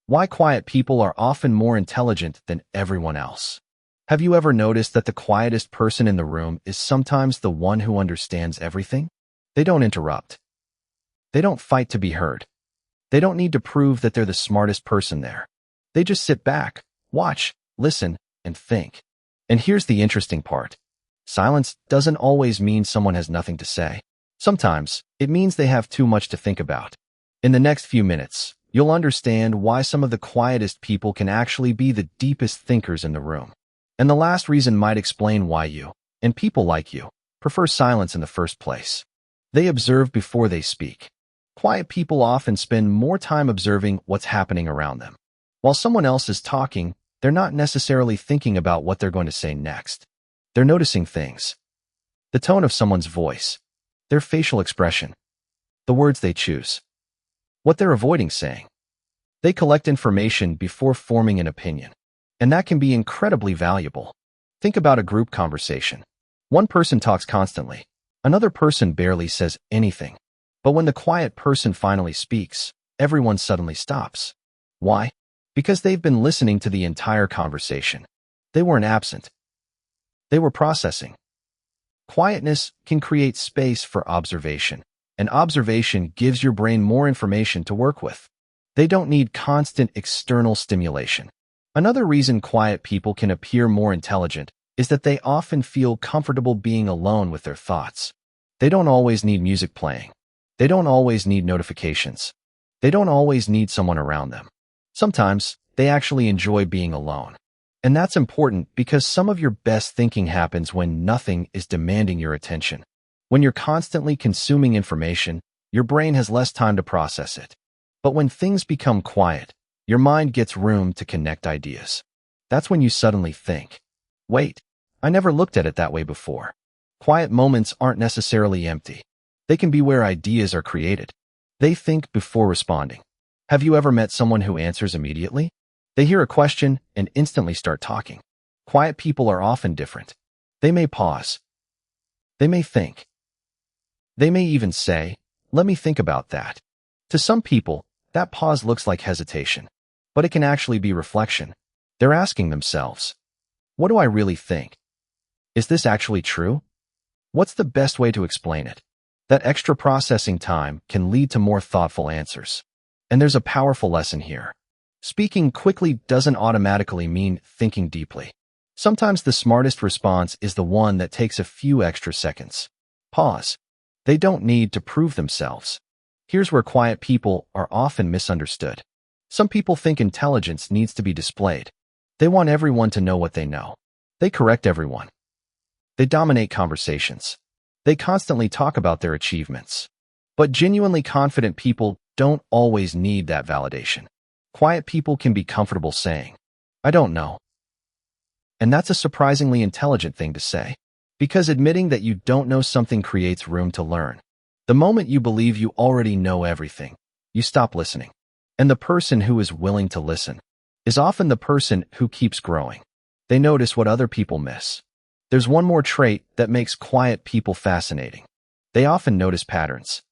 Why quiet people are often more intelligent than everyone else. Have you ever noticed that the quietest person in the room is sometimes the one who understands everything? They don't interrupt. They don't fight to be heard. They don't need to prove that they're the smartest person there. They just sit back, watch, listen, and think. And here's the interesting part. Silence doesn't always mean someone has nothing to say. Sometimes, it means they have too much to think about. In the next few minutes, you'll understand why some of the quietest people can actually be the deepest thinkers in the room. And the last reason might explain why you, and people like you, prefer silence in the first place. They observe before they speak. Quiet people often spend more time observing what's happening around them. While someone else is talking, they're not necessarily thinking about what they're going to say next. They're noticing things. The tone of someone's voice, their facial expression, the words they choose, what they're avoiding saying. They collect information before forming an opinion, and that can be incredibly valuable. Think about a group conversation. One person talks constantly. Another person barely says anything. But when the quiet person finally speaks, everyone suddenly stops. Why? Because they've been listening to the entire conversation. They weren't absent. They were processing. Quietness can create space for observation, and observation gives your brain more information to work with. They don't need constant external stimulation. Another reason quiet people can appear more intelligent is that they often feel comfortable being alone with their thoughts. They don't always need music playing. They don't always need notifications. They don't always need someone around them. Sometimes, they actually enjoy being alone. And that's important because some of your best thinking happens when nothing is demanding your attention. When you're constantly consuming information, your brain has less time to process it. But when things become quiet, your mind gets room to connect ideas. That's when you suddenly think, wait, I never looked at it that way before. Quiet moments aren't necessarily empty. They can be where ideas are created. They think before responding. Have you ever met someone who answers immediately? They hear a question and instantly start talking. Quiet people are often different. They may pause. They may think. They may even say, let me think about that. To some people, that pause looks like hesitation, but it can actually be reflection. They're asking themselves, what do I really think? Is this actually true? What's the best way to explain it? That extra processing time can lead to more thoughtful answers. And there's a powerful lesson here. Speaking quickly doesn't automatically mean thinking deeply. Sometimes the smartest response is the one that takes a few extra seconds. Pause. They don't need to prove themselves. Here's where quiet people are often misunderstood. Some people think intelligence needs to be displayed. They want everyone to know what they know. They correct everyone. They dominate conversations. They constantly talk about their achievements. But genuinely confident people don't always need that validation. Quiet people can be comfortable saying, I don't know. And that's a surprisingly intelligent thing to say, because admitting that you don't know something creates room to learn. The moment you believe you already know everything, you stop listening. And the person who is willing to listen is often the person who keeps growing. They notice what other people miss. There's one more trait that makes quiet people fascinating. They often notice patterns.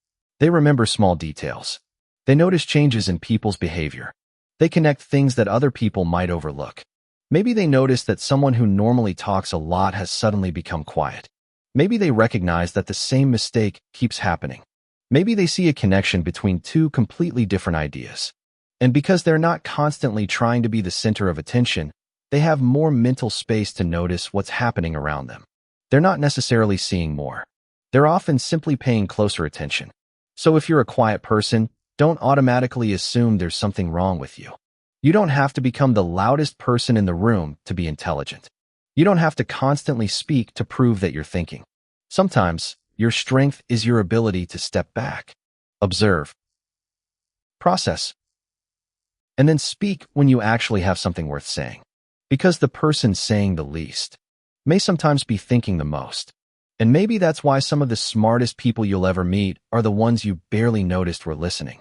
They remember small details. They notice changes in people's behavior. They connect things that other people might overlook. Maybe they notice that someone who normally talks a lot has suddenly become quiet. Maybe they recognize that the same mistake keeps happening. Maybe they see a connection between two completely different ideas. And because they're not constantly trying to be the center of attention, they have more mental space to notice what's happening around them. They're not necessarily seeing more. They're often simply paying closer attention. So if you're a quiet person, don't automatically assume there's something wrong with you. You don't have to become the loudest person in the room to be intelligent. You don't have to constantly speak to prove that you're thinking. Sometimes, your strength is your ability to step back, observe, process, and then speak when you actually have something worth saying. Because the person saying the least may sometimes be thinking the most. And maybe that's why some of the smartest people you'll ever meet are the ones you barely noticed were listening.